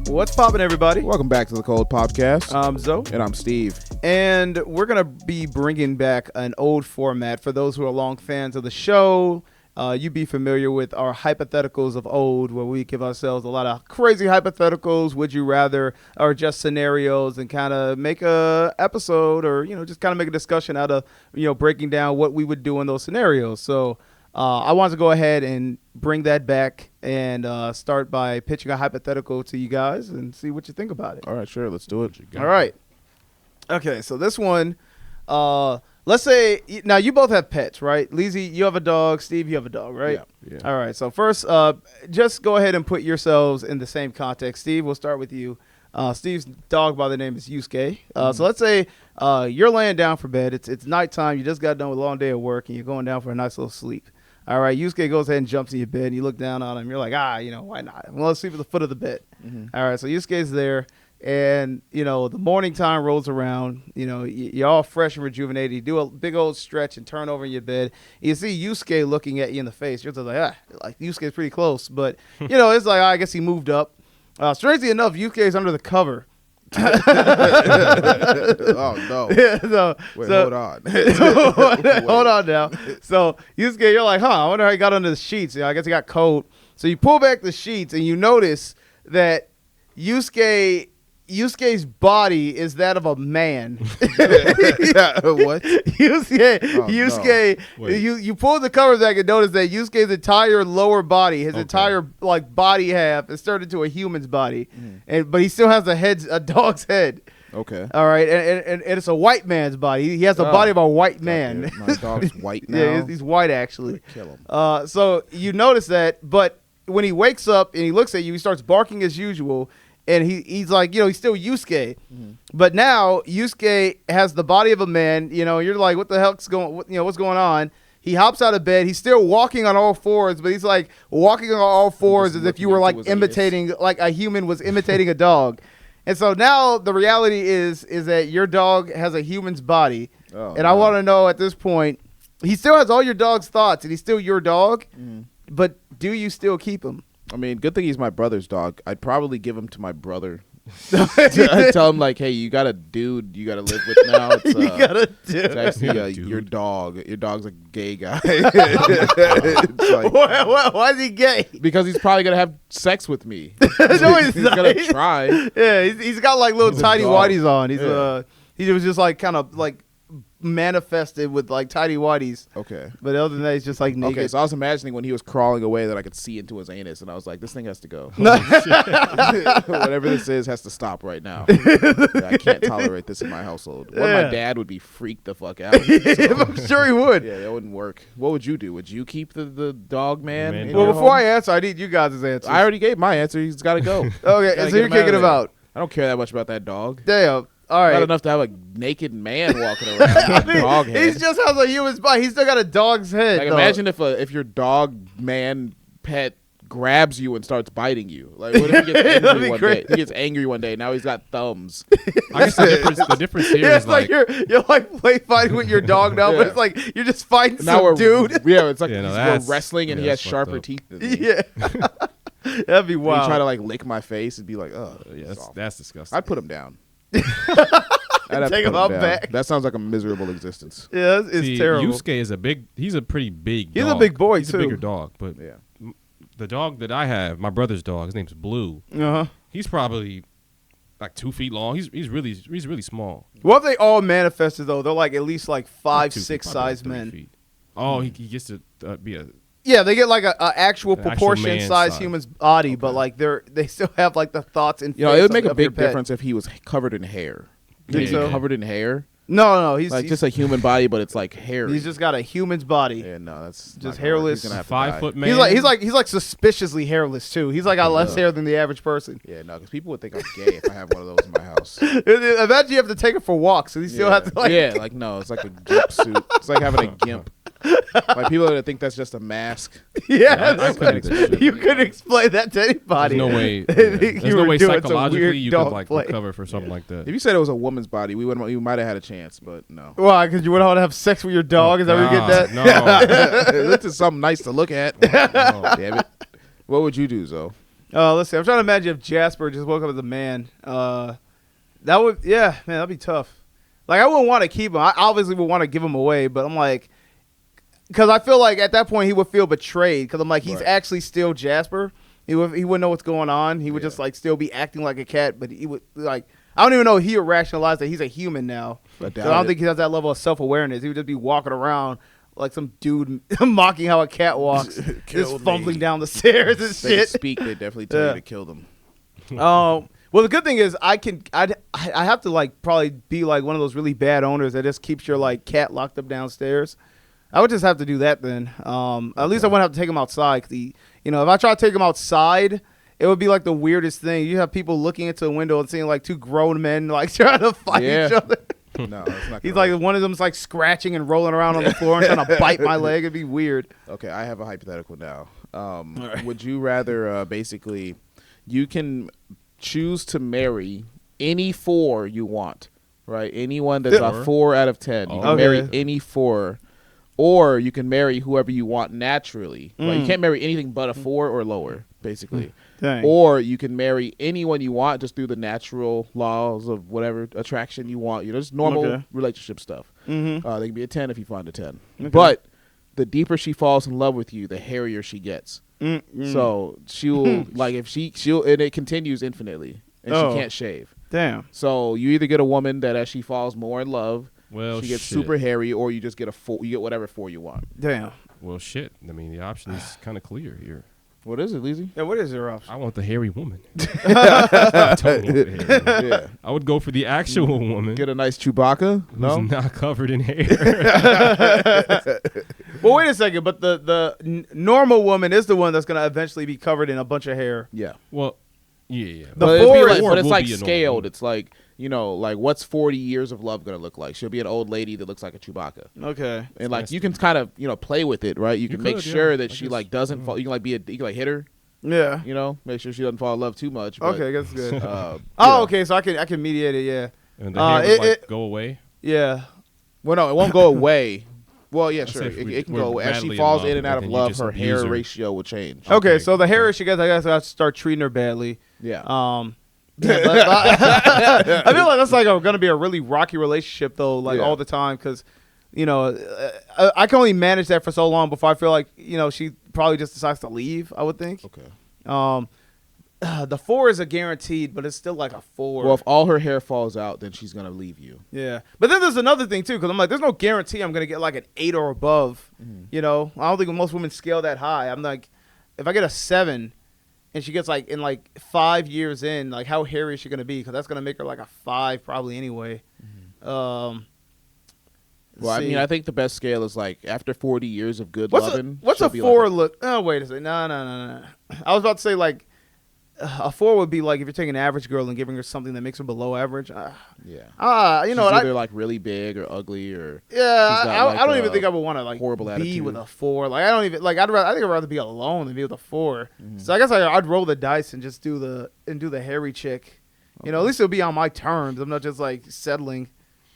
What's poppin', everybody? Welcome back to the Cold Popcast. I'm Zoe. And I'm Steve. And we're going to be bringing back an old format for those who are long fans of the show. You'd be familiar with our hypotheticals of old, where we give ourselves a lot of crazy hypotheticals, would you rather, or just scenarios, and kind of make a episode or, just kind of make a discussion out of, breaking down what we would do in those scenarios. So I wanted to go ahead and bring that back and start by pitching a hypothetical to you guys and see what you think about it. All right, sure. Let's do it. All right. Okay, so this one, let's say, now you both have pets, right? Lizzie, you have a dog. Steve, you have a dog, right? Yeah. All right, so first, just go ahead and put yourselves in the same context. Steve, we'll start with you. Steve's dog by the name is Yusuke. So let's say you're laying down for bed. It's nighttime. You just got done with a long day of work, and you're going down for a nice little sleep. All right, Yusuke goes ahead and jumps in your bed, and you look down on him. You're like, why not? Well, let's sleep at the foot of the bed. Mm-hmm. All right, so Yusuke's there, and, the morning time rolls around. You're all fresh and rejuvenated. You do a big old stretch and turn over in your bed. You see Yusuke looking at you in the face. You're just like Yusuke's pretty close. But, it's like, I guess he moved up. Strangely enough, Yusuke's under the cover. Oh, no. Yeah, Wait, hold on. Hold on now. So, Yusuke, you're like, I wonder how he got under the sheets. I guess he got cold. So you pull back the sheets, and you notice that Yusuke's body is that of a man. What? Yusuke, no. you pull the covers back and notice that Yusuke's entire lower body, his entire body half, is turned into a human's body, but he still has a dog's head. Okay. All right, and it's a white man's body. He has the body of a white man. My dog's white now. Yeah, he's white actually. Kill him. So you notice that, but when he wakes up and he looks at you, he starts barking as usual. And he's like, he's still Yusuke. Mm-hmm. But now Yusuke has the body of a man, you're like, what the heck's what's going on? He hops out of bed. He's still walking on all fours, but he's like walking on all fours as if you were like imitating, like a human was imitating a dog. And so now the reality is that your dog has a human's body. I want to know at this point, he still has all your dog's thoughts and he's still your dog, but do you still keep him? I mean, good thing he's my brother's dog. I'd probably give him to my brother. I'd tell him, like, hey, you got a dude you got to live with now. It's, you got a dude. It's actually your dog. Your dog's a gay guy. It's like, why is he gay? because he's probably going to have sex with me. No, he's going to try. Yeah, he's got like little He's a tidy dog. whities on. Yeah. He was just like kind of like manifested with like tidy whities. Okay. But other than that, he's just like naked. Okay, so I was imagining when he was crawling away that I could see into his anus, and I was like, this thing has to go. Whatever this is has to stop right now. I can't tolerate this in my household. Well, my dad would be freaked the fuck out. So. I'm sure he would. Yeah, that wouldn't work. What would you do? Would you keep the dog man? In Well, your before home? I answer, I need you guys' answers. I already gave my answer. He's got to go. Okay, so you're kicking him out. I don't care that much about that dog. Damn. All right. Not enough to have a naked man walking around with a dog head. He just has a human's body. He's still got a dog's head. Like, though. imagine if your dog man pet grabs you and starts biting you. Like, what if he gets angry one day? He gets angry one day. Now he's got thumbs. I guess the difference here Yeah, is it's like you're like play fighting with your dog now, but it's like you're just fighting Now some dude. Yeah, it's like Yeah, we're wrestling and he has sharper teeth than me. Yeah. That'd be And wild. he try to like lick my face and be like, oh, yeah, that's disgusting. I'd put him down. I'd have to Take put him out down. back. That sounds like a miserable existence. Yeah, it's See, terrible. Yusuke he's a pretty big He's dog. a big boy, he's too. a bigger dog, but Yeah. the dog that I have, my brother's dog, his name's Blue. Uh-huh. He's probably like 2 feet long. He's really small. What if they all manifested though? They're like at least like Not 5'6" 2 feet, probably size like 3 men. feet. Oh, he gets to be a. Yeah, they get like a actual An actual proportion man size size. human's body, but like they still have like the thoughts and You know, it would face make a of your big pet. difference if he was covered in hair. Think He's so? covered in hair. No, he's Like just a human body, but it's like hair. he's just got a human's body. Yeah, no, that's Just not gonna work. hairless. He's gonna have to 5 die. foot man. He's like suspiciously hairless too. He's like got less hair than the average person. Yeah, no, because people would think I'm gay if I have one of those in my house. Imagine you have to take it for walks, and he still has to like. Yeah, no, it's like a gimp suit. It's like having a gimp. Like people are gonna think that's just a mask. Yeah, I couldn't do that shit. you couldn't explain that to anybody. There's no way. They think There's you no were way doing some psychologically weird you dog could like play. recover for something like that. If you said it was a woman's body, you might have had a chance, but no. Why? Because you would want to have sex with your dog? Is that where you get that? No. This is something nice to look at. Oh, damn it. What would you do, Zoe? Let's see. I'm trying to imagine if Jasper just woke up as a man. That would, yeah, man, that'd be tough. Like, I wouldn't want to keep him. I obviously would want to give him away, but I'm like, because I feel like at that point he would feel betrayed. Because I'm like, he's actually still Jasper. He wouldn't know what's going on. He would just like still be acting like a cat, but he would like. I don't even know if he would rationalize that he's a human now. So I don't think he has that level of self-awareness. He would just be walking around like some dude mocking how a cat walks, just fumbling down the stairs and shit. They speak, they definitely tell you to kill them. Well, the good thing is I have to like probably be like one of those really bad owners that just keeps your like cat locked up downstairs. I would just have to do that then. At least I wouldn't have to take him outside. 'Cause if I try to take him outside, it would be like the weirdest thing. You have people looking into a window and seeing like two grown men like trying to fight each other. No, it's not. He's like one of them's like scratching and rolling around on the floor and trying to bite my leg. It'd be weird. Okay, I have a hypothetical now. Would you rather basically you can choose to marry any 4 you want, right? Anyone that's a 4 out of 10. You can marry any 4. Or you can marry whoever you want naturally. Right? You can't marry anything but a 4 or lower, basically. Dang. Or you can marry anyone you want just through the natural laws of whatever attraction you want. You know, just normal relationship stuff. They can be a 10 if you find a 10. But the deeper she falls in love with you, the hairier she gets. So she'll like if she'll and it continues infinitely, and she can't shave. Damn. So you either get a woman that as she falls more in love, she gets shit. super hairy, or you just get a 4. You get whatever 4 you want. Damn. Well, shit. I mean, the option is kind of clear here. What is it, Lizzie? Yeah, what is your option? I want the hairy woman. I totally want the hairy woman. Yeah. I would go for the actual woman. Get a nice Chewbacca. No, who's not covered in hair. Well, wait a second. But the normal woman is the one that's going to eventually be covered in a bunch of hair. Yeah. Well, yeah. The But it's will like be a normal scaled. woman. It's like, you know, like what's 40 years of love going to look like? She'll be an old lady that looks like a Chewbacca. Okay. And like you can kind of, you know, play with it, right? You can make sure that she like doesn't fall. You can like you can like hit her. Yeah. You know, make sure she doesn't fall in love too much. But, Okay, that's good. you know. Okay. So I can mediate it. Yeah. And the hair would go away. Yeah. Well, no, it won't go away. Well, yeah, sure. if It can we're go away. As she madly in falls love, in and out of then you love, just her abuse hair her. ratio will change. Okay. So the hair she gets, I guess I have to start treating her badly. Yeah. Yeah, I feel like that's like going to be a really rocky relationship though, like all the time, because you know I can only manage that for so long before I feel like she probably just decides to leave. I would think. Okay. The 4 is a guaranteed, but it's still like a 4. Well, if all her hair falls out, then she's gonna leave you. Yeah, but then there's another thing too, because I'm like, there's no guarantee I'm gonna get like an 8 or above. I don't think most women scale that high. I'm like, if I get a 7. And she gets like in like 5 years in, like how hairy is she gonna be? Because that's gonna make her like a 5 probably anyway. Well, I mean, I think the best scale is like after 40 years of good loving. What's a 4 look? Oh, wait a second. No. I was about to say like a 4 would be like if you're taking an average girl and giving her something that makes her below average. Yeah. You know, she's either like really big or ugly or. Yeah, I don't even think I would want to like horrible be attitude. with a 4. Like I don't even like. I think I'd rather be alone than be with a 4. So I guess I'd roll the dice and just do the hairy chick. You know, at least it'll be on my terms. I'm not just like settling.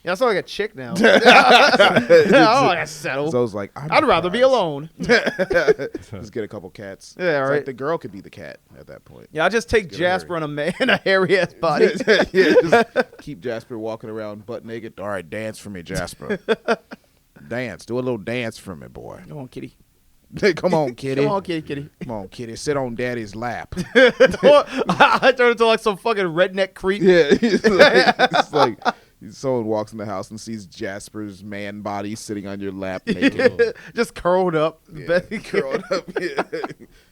Yeah, I sound like a chick now. I don't like to settle. So it's like I'd rather be alone. Just get a couple cats. Yeah, right. Like the girl could be the cat at that point. Yeah, I just take Jasper and a hairy ass body. Just keep Jasper walking around butt naked. All right, dance for me, Jasper. Dance. Do a little dance for me, boy. Come on, kitty. Come on, kitty. Come on, kitty. Come on, kitty. Sit on daddy's lap. I turned into like some fucking redneck creep. Yeah. It's like someone walks in the house and sees Jasper's man body sitting on your lap naked. Just curled up. Yeah, curled up. Yeah.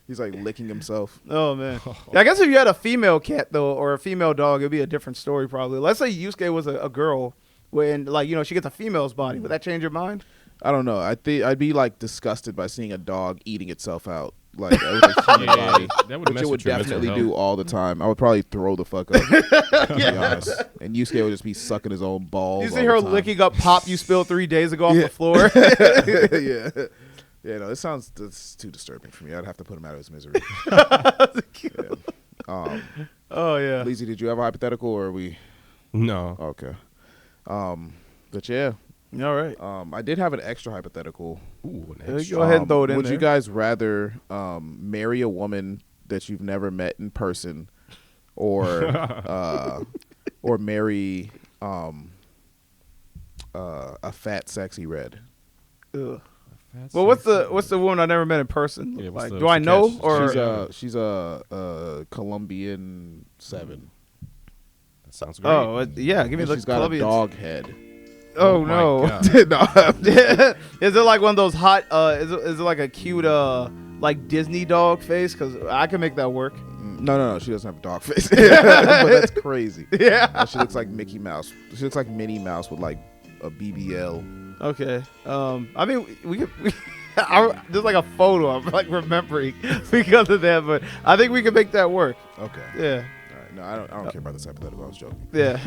He's like licking himself. Oh, man. Yeah, I guess if you had a female cat, though, or a female dog, it'd be a different story, probably. Let's say Yusuke was a girl when, like, she gets a female's body. Would that change your mind? I don't know. I think I'd be, like, disgusted by seeing a dog eating itself out. Like, with a human body. That would which mess it would with your mental definitely do health. all the time. I would probably throw the fuck up, to be honest. And Yusuke would just be sucking his own balls. You see all her the time. licking up pop you spilled 3 days ago off the floor? Yeah. Yeah, no, that's too disturbing for me. I'd have to put him out of his misery. Yeah. Oh, yeah. Lizzie, did you have a hypothetical or are we? No. Okay. But yeah. All right. I did have an extra hypothetical. Ooh, Go ahead and throw it in Would there. you guys rather marry a woman that you've never met in person, or marry a fat, sexy red. Ugh. Well, what's the woman I never met in person? Yeah, Like, do I know catch? or She's a Colombian 7. That sounds great. oh yeah, give me And the she's got Colombian. a dog head. Oh, my no. God. Is it like one of those hot? Is it like a cute like Disney dog face? Because I can make that work. No, she doesn't have a dog face. But that's crazy. Yeah. She looks like Mickey Mouse. She looks like Minnie Mouse with like a BBL. Okay. I mean, we could. There's like a photo I'm like remembering because of that, but I think we can make that work. Okay. Yeah. All right. No, I don't care about this hypothetical. I was joking. Yeah.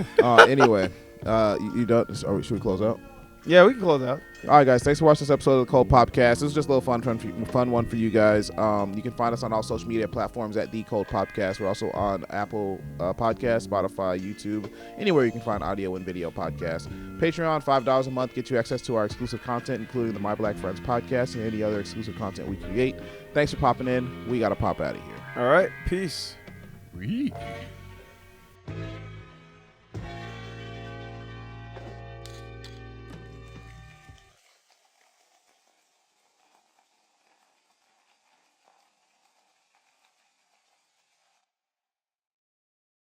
Anyway, you done? Should we close out? Yeah, we can close out. All right, guys. Thanks for watching this episode of the Cold Podcast. This is just a little fun one for you guys. You can find us on all social media platforms at The Cold Podcast. We're also on Apple Podcasts, Spotify, YouTube, anywhere you can find audio and video podcasts. Patreon, $5 a month, gets you access to our exclusive content, including the My Black Friends podcast and any other exclusive content we create. Thanks for popping in. We got to pop out of here. All right. Peace. Wee.